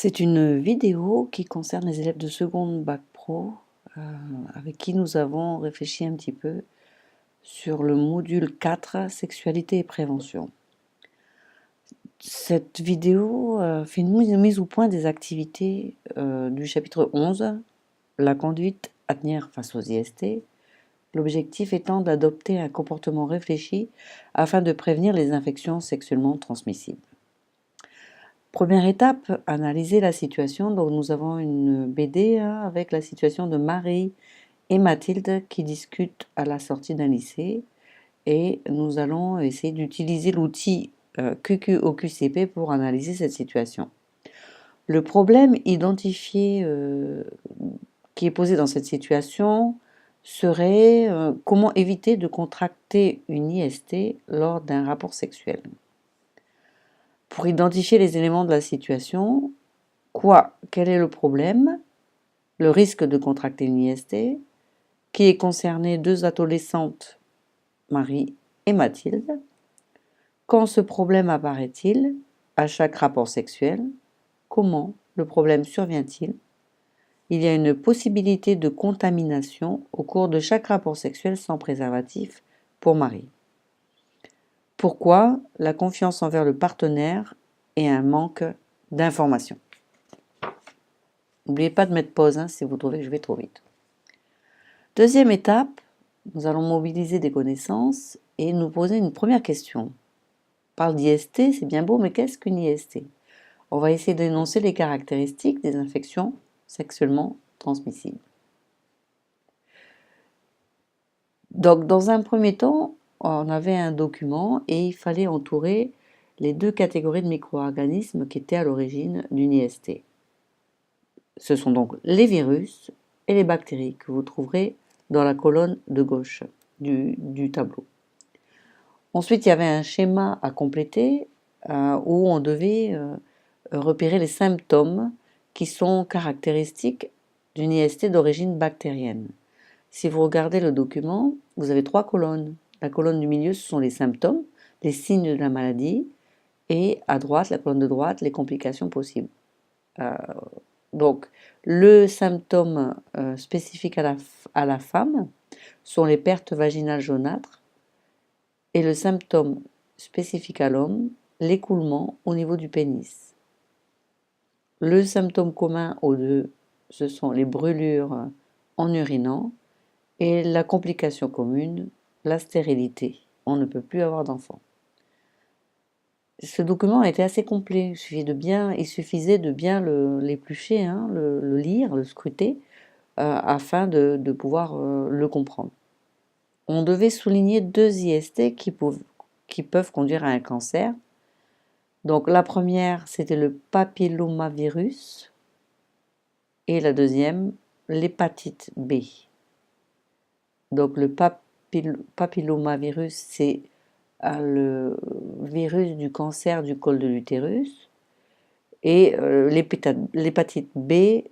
C'est une vidéo qui concerne les élèves de seconde bac pro, avec qui nous avons réfléchi un petit peu sur le module 4, sexualité et prévention. Cette vidéo fait une mise au point des activités du chapitre 11, la conduite à tenir face aux IST, l'objectif étant d'adopter un comportement réfléchi afin de prévenir les infections sexuellement transmissibles. Première étape, analyser la situation. Donc nous avons une BD avec la situation de Marie et Mathilde qui discutent à la sortie d'un lycée, et nous allons essayer d'utiliser l'outil QQOQCP pour analyser cette situation. Le problème identifié qui est posé dans cette situation serait comment éviter de contracter une IST lors d'un rapport sexuel. Pour identifier les éléments de la situation, quel est le problème, le risque de contracter une IST, qui est concerné, deux adolescentes, Marie et Mathilde, quand ce problème apparaît-il à chaque rapport sexuel, comment le problème survient-il, il y a une possibilité de contamination au cours de chaque rapport sexuel sans préservatif pour Marie. Pourquoi la confiance envers le partenaire et un manque d'information. N'oubliez pas de mettre pause si vous trouvez que je vais trop vite. Deuxième étape, nous allons mobiliser des connaissances et nous poser une première question. On parle d'IST, c'est bien beau, mais qu'est-ce qu'une IST? On va essayer d'énoncer les caractéristiques des infections sexuellement transmissibles. Donc, dans un premier temps, on avait un document et il fallait entourer les deux catégories de micro-organismes qui étaient à l'origine d'une IST. Ce sont donc les virus et les bactéries que vous trouverez dans la colonne de gauche du tableau. Ensuite, il y avait un schéma à compléter où on devait repérer les symptômes qui sont caractéristiques d'une IST d'origine bactérienne. Si vous regardez le document, vous avez trois colonnes. La colonne du milieu, ce sont les symptômes, les signes de la maladie, et à droite, la colonne de droite, les complications possibles. Donc, le symptôme spécifique à la femme sont les pertes vaginales jaunâtres, et le symptôme spécifique à l'homme, l'écoulement au niveau du pénis. Le symptôme commun aux deux, ce sont les brûlures en urinant, et la complication commune, la stérilité. On ne peut plus avoir d'enfants. Ce document a été assez complet. Il suffisait de bien l'éplucher, le lire, le scruter, afin de pouvoir le comprendre. On devait souligner deux IST qui peuvent conduire à un cancer. Donc la première, c'était le papillomavirus, et la deuxième, l'hépatite B. Donc le papillomavirus, c'est le virus du cancer du col de l'utérus, et l'hépatite B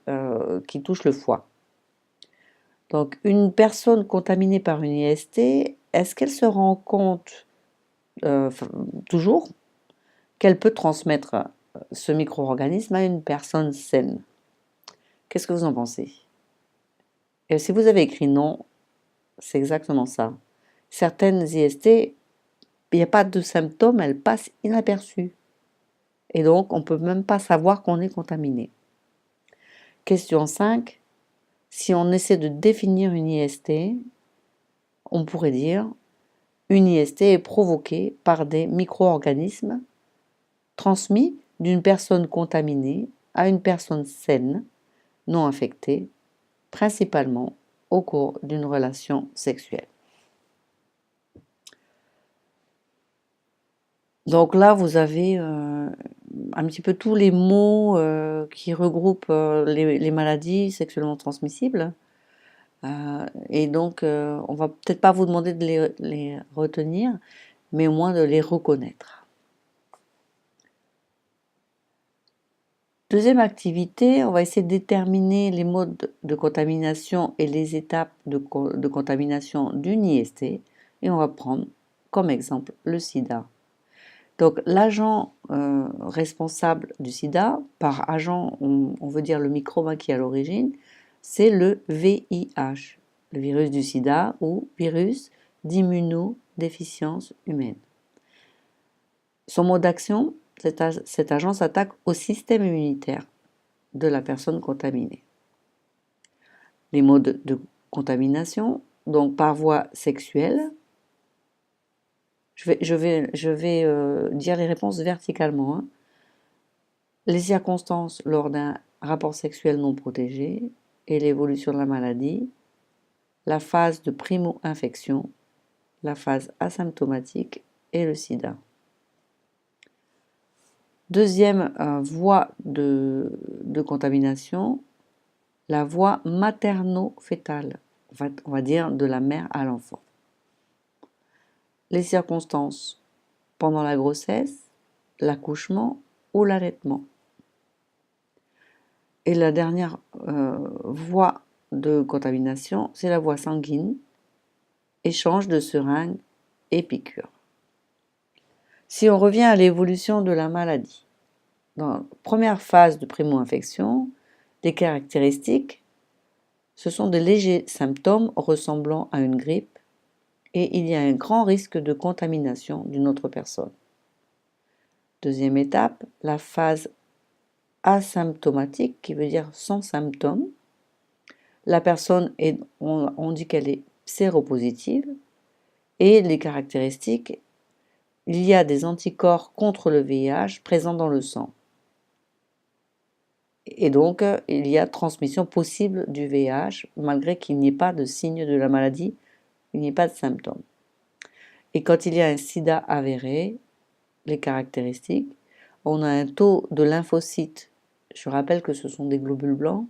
qui touche le foie. Donc une personne contaminée par une IST, est-ce qu'elle se rend compte toujours qu'elle peut transmettre ce micro-organisme à une personne saine? Qu'est-ce que vous en pensez? Et si vous avez écrit non, c'est exactement ça. Certaines IST, il n'y a pas de symptômes, elles passent inaperçues. Et donc, on ne peut même pas savoir qu'on est contaminé. Question 5. Si on essaie de définir une IST, on pourrait dire une IST est provoquée par des micro-organismes transmis d'une personne contaminée à une personne saine, non infectée, principalement au cours d'une relation sexuelle. Donc là, vous avez un petit peu tous les mots qui regroupent les maladies sexuellement transmissibles. Et donc, on va peut-être pas vous demander de les retenir, mais au moins de les reconnaître. Deuxième activité, on va essayer de déterminer les modes de contamination et les étapes de contamination d'une IST. Et on va prendre comme exemple le sida. Donc l'agent responsable du sida, par agent on veut dire le microbe qui est à l'origine, c'est le VIH, le virus du sida ou virus d'immunodéficience humaine. Son mode d'action, cet agent s'attaque au système immunitaire de la personne contaminée. Les modes de contamination, donc par voie sexuelle, je vais dire les réponses verticalement, hein. Les circonstances lors d'un rapport sexuel non protégé et l'évolution de la maladie, la phase de primo-infection, la phase asymptomatique et le sida. Deuxième voie de contamination, la voie materno-fétale, on va dire de la mère à l'enfant. Les circonstances pendant la grossesse, l'accouchement ou l'allaitement. Et la dernière voie de contamination, c'est la voie sanguine, échange de seringues et piqûres. Si on revient à l'évolution de la maladie, dans la première phase de primo-infection, les caractéristiques, ce sont de légers symptômes ressemblant à une grippe et il y a un grand risque de contamination d'une autre personne. Deuxième étape, la phase asymptomatique, qui veut dire sans symptômes. La personne on dit qu'elle est séropositive et les caractéristiques, il y a des anticorps contre le VIH présents dans le sang. Et donc, il y a transmission possible du VIH malgré qu'il n'y ait pas de signe de la maladie, il n'y ait pas de symptômes. Et quand il y a un sida avéré, les caractéristiques, on a un taux de lymphocytes, je rappelle que ce sont des globules blancs,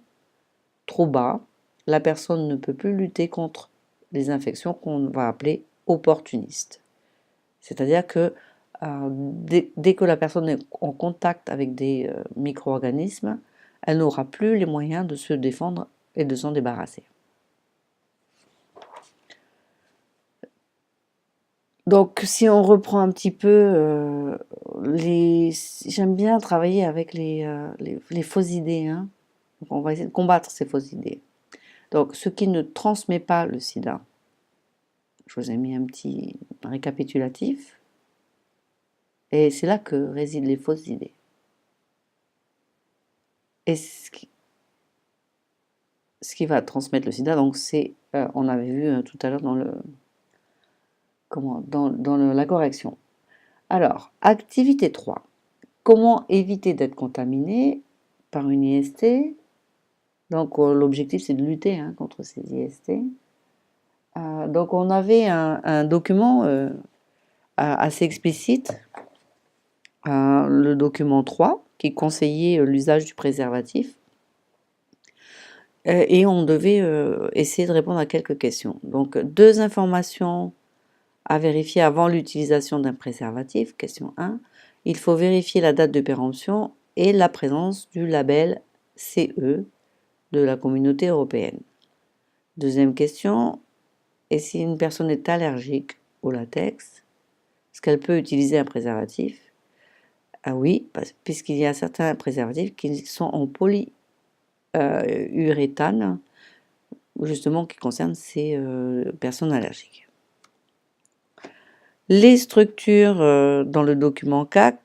trop bas. La personne ne peut plus lutter contre les infections qu'on va appeler opportunistes. C'est-à-dire que dès que la personne est en contact avec des micro-organismes, elle n'aura plus les moyens de se défendre et de s'en débarrasser. Donc, si on reprend un petit peu, j'aime bien travailler avec les fausses idées, hein. Donc, on va essayer de combattre ces fausses idées. Donc, ce qui ne transmet pas le sida, je vous ai mis un petit récapitulatif, et c'est là que résident les fausses idées. Et ce qui va transmettre le sida, donc c'est, on avait vu tout à l'heure dans la correction. Alors, activité 3. Comment éviter d'être contaminé par une IST? Donc, l'objectif, c'est de lutter contre ces IST. Donc, on avait un document assez explicite, le document 3, qui conseillait l'usage du préservatif. Et on devait essayer de répondre à quelques questions. Donc, 2 informations à vérifier avant l'utilisation d'un préservatif. Question 1. Il faut vérifier la date de péremption et la présence du label CE de la communauté européenne. Deuxième question. Et si une personne est allergique au latex, est-ce qu'elle peut utiliser un préservatif? Ah oui, puisqu'il y a certains préservatifs qui sont en polyuréthane, justement qui concernent ces personnes allergiques. Les structures dans le document 4,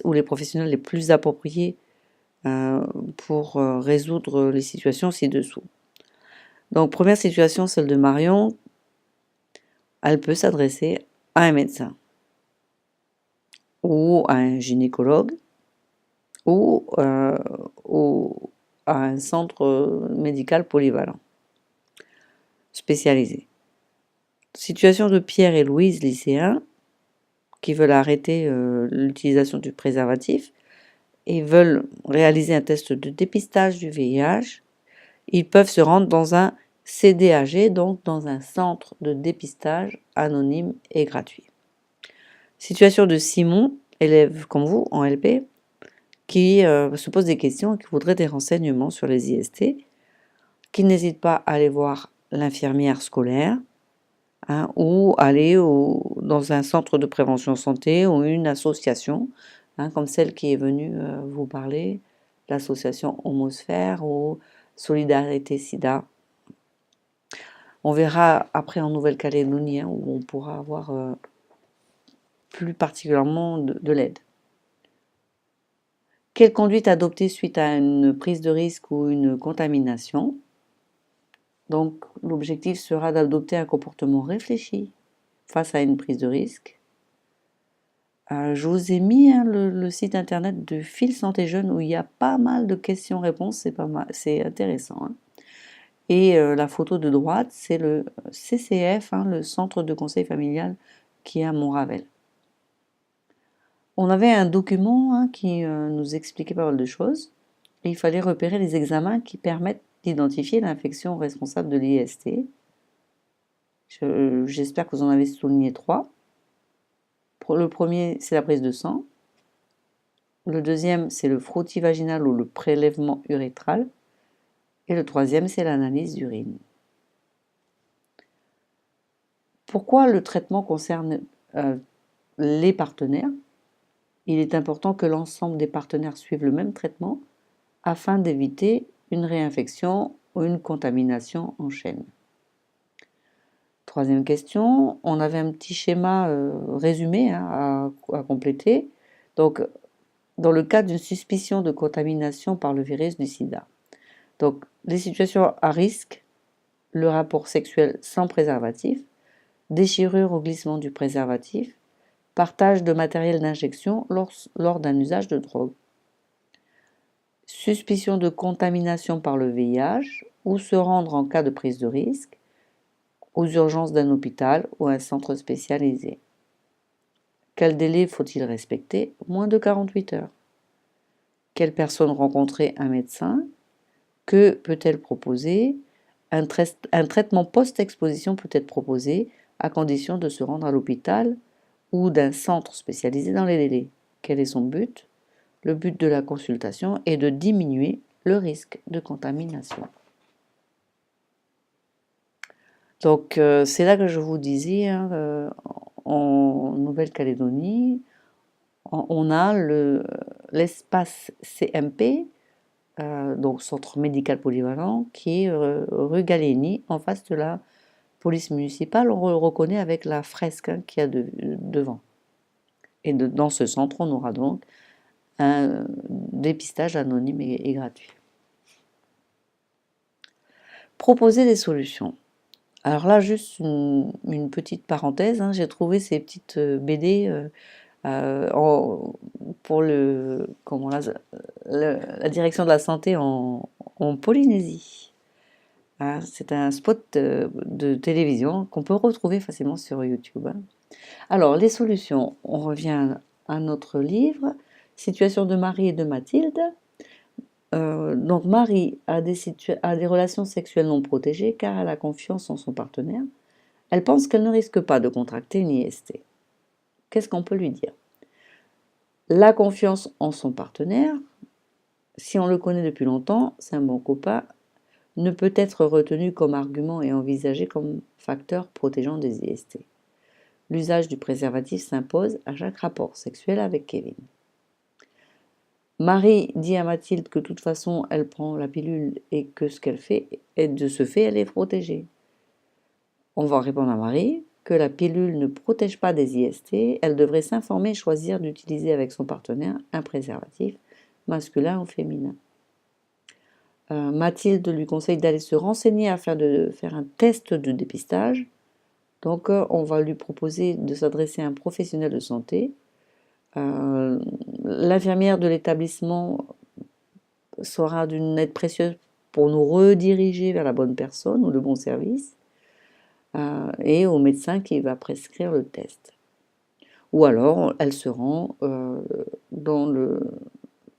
ou les professionnels les plus appropriés pour résoudre les situations ci-dessous. Donc, première situation, celle de Marion, elle peut s'adresser à un médecin ou à un gynécologue ou à un centre médical polyvalent spécialisé. Situation de Pierre et Louise, lycéens, qui veulent arrêter l'utilisation du préservatif et veulent réaliser un test de dépistage du VIH. Ils peuvent se rendre dans un CDAG, donc dans un centre de dépistage anonyme et gratuit. Situation de Simon, élève comme vous en LP, qui se pose des questions et qui voudrait des renseignements sur les IST, qui n'hésite pas à aller voir l'infirmière scolaire hein, ou aller dans un centre de prévention santé ou une association, hein, comme celle qui est venue vous parler, l'association Homosphère ou Solidarité Sida. On verra après en Nouvelle-Calédonie, hein, où on pourra avoir plus particulièrement de l'aide. Quelle conduite adopter suite à une prise de risque ou une contamination? Donc, l'objectif sera d'adopter un comportement réfléchi face à une prise de risque. Je vous ai mis hein, le site internet de Fil Santé Jeune où il y a pas mal de questions-réponses, c'est pas mal, c'est intéressant, hein. Et la photo de droite, c'est le CCF, hein, le Centre de conseil familial qui est à Montravel. On avait un document hein, qui nous expliquait pas mal de choses. Et il fallait repérer les examens qui permettent d'identifier l'infection responsable de l'IST. J'espère que vous en avez souligné 3. Le premier, c'est la prise de sang. Le deuxième, c'est le frottis vaginal ou le prélèvement urétral. Et le troisième, c'est l'analyse d'urine. Pourquoi le traitement concerne les partenaires? Il est important que l'ensemble des partenaires suivent le même traitement afin d'éviter une réinfection ou une contamination en chaîne. Troisième question, on avait un petit schéma résumé hein, à compléter. Donc, dans le cas d'une suspicion de contamination par le virus du sida. Donc, les situations à risque, le rapport sexuel sans préservatif, déchirure ou glissement du préservatif, partage de matériel d'injection lors d'un usage de drogue, suspicion de contamination par le VIH ou se rendre en cas de prise de risque aux urgences d'un hôpital ou un centre spécialisé. Quel délai faut-il respecter? Moins de 48 heures. Quelle personne rencontrer un médecin? Que peut-elle proposer? Un traitement post-exposition peut être proposé à condition de se rendre à l'hôpital ou d'un centre spécialisé dans les délais. Quel est son but? Le but de la consultation est de diminuer le risque de contamination. Donc c'est là que je vous disais, hein, en Nouvelle-Calédonie, on a l'espace CMP, donc Centre médical polyvalent, qui est rue Gallieni, en face de la police municipale. On le reconnaît avec la fresque hein, qu'il y a devant. Et dans ce centre, on aura donc un dépistage anonyme et gratuit. Proposer des solutions. Alors là, juste une petite parenthèse, hein, j'ai trouvé ces petites BD pour la direction de la santé en Polynésie. Hein, c'est un spot de télévision qu'on peut retrouver facilement sur YouTube. Hein. Alors, les solutions, on revient à notre livre, Situation de Marie et de Mathilde. Donc Marie a des relations sexuelles non protégées car elle a confiance en son partenaire. Elle pense qu'elle ne risque pas de contracter une IST. Qu'est-ce qu'on peut lui dire? La confiance en son partenaire, si on le connaît depuis longtemps, c'est un bon copain, ne peut être retenu comme argument et envisagé comme facteur protégeant des IST. L'usage du préservatif s'impose à chaque rapport sexuel avec Kevin. Marie dit à Mathilde que de toute façon, elle prend la pilule et que ce qu'elle fait, et de ce fait, elle est protégée. On va répondre à Marie que la pilule ne protège pas des IST, elle devrait s'informer et choisir d'utiliser avec son partenaire un préservatif, masculin ou féminin. Mathilde lui conseille d'aller se renseigner afin de faire un test de dépistage. Donc, on va lui proposer de s'adresser à un professionnel de santé. L'infirmière de l'établissement sera d'une aide précieuse pour nous rediriger vers la bonne personne ou le bon service et au médecin qui va prescrire le test. Ou alors, elle se rend dans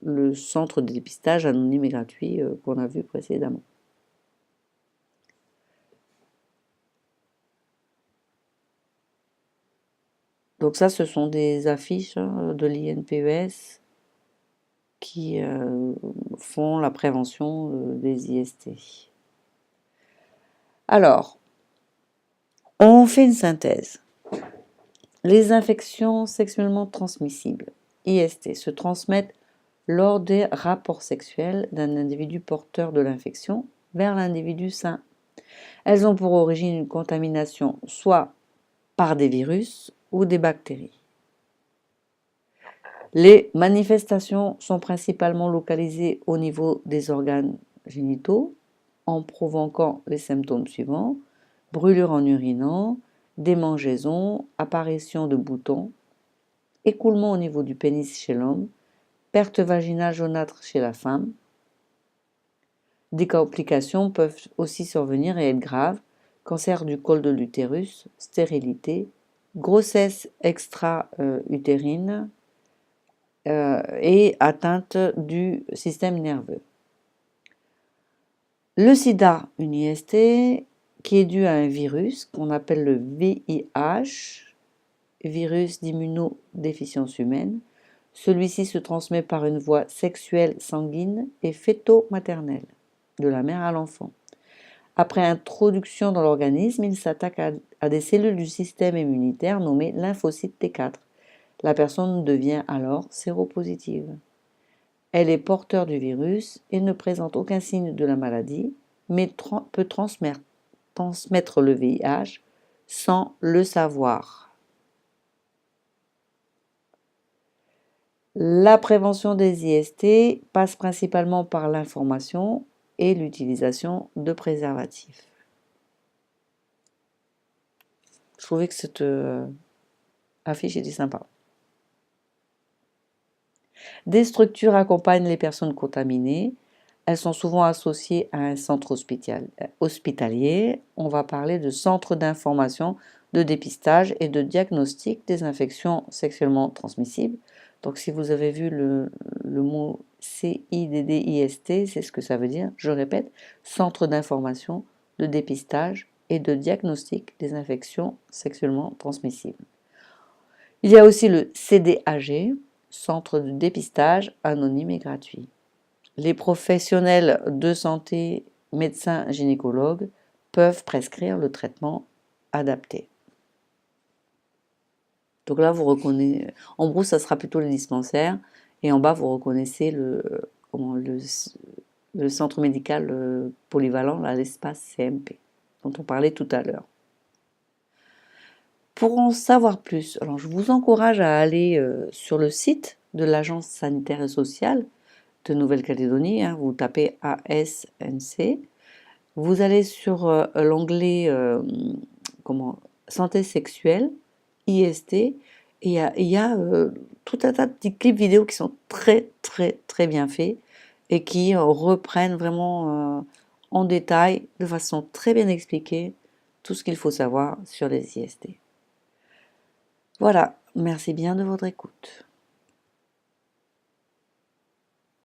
le centre de dépistage anonyme et gratuit qu'on a vu précédemment. Donc ça, ce sont des affiches hein, de l'INPES qui font la prévention des IST. Alors, On fait une synthèse. Les infections sexuellement transmissibles, IST, se transmettent lors des rapports sexuels d'un individu porteur de l'infection vers l'individu sain. Elles ont pour origine une contamination soit par des virus ou des bactéries. Les manifestations sont principalement localisées au niveau des organes génitaux en provoquant les symptômes suivants: brûlure en urinant, démangeaisons, apparition de boutons, écoulement au niveau du pénis chez l'homme, perte vaginale jaunâtre chez la femme. Des complications peuvent aussi survenir et être graves: cancer du col de l'utérus, stérilité, grossesse extra-utérine et atteinte du système nerveux. Le sida, une IST, qui est due à un virus qu'on appelle le VIH, virus d'immunodéficience humaine. Celui-ci se transmet par une voie sexuelle sanguine et fœto-maternelle, de la mère à l'enfant. Après introduction dans l'organisme, il s'attaque à des cellules du système immunitaire nommées lymphocytes T4. La personne devient alors séropositive. Elle est porteur du virus et ne présente aucun signe de la maladie, mais peut transmettre le VIH sans le savoir. La prévention des IST passe principalement par l'information et l'utilisation de préservatifs. Je trouvais que cette affiche était sympa. Des structures accompagnent les personnes contaminées. Elles sont souvent associées à un centre hospitalier. On va parler de centre d'information, de dépistage et de diagnostic des infections sexuellement transmissibles. Donc si vous avez vu le mot CIDDIST, c'est ce que ça veut dire. Je répète, centre d'information, de dépistage et de diagnostic des infections sexuellement transmissibles. Il y a aussi le CDAG, centre de dépistage anonyme et gratuit. Les professionnels de santé, médecins, gynécologues, peuvent prescrire le traitement adapté. Donc là, vous reconnaissez, en gros, ça sera plutôt les dispensaires, et en bas, vous reconnaissez le centre médical polyvalent, l'espace CMP, dont on parlait tout à l'heure. Pour en savoir plus, alors je vous encourage à aller sur le site de l'Agence sanitaire et sociale de Nouvelle-Calédonie, hein, vous tapez ASNC, vous allez sur l'onglet santé sexuelle, IST, et il y a tout un tas de petits clips vidéo qui sont très très très bien faits et qui reprennent vraiment en détail, de façon très bien expliquée, tout ce qu'il faut savoir sur les IST. Voilà, merci bien de votre écoute.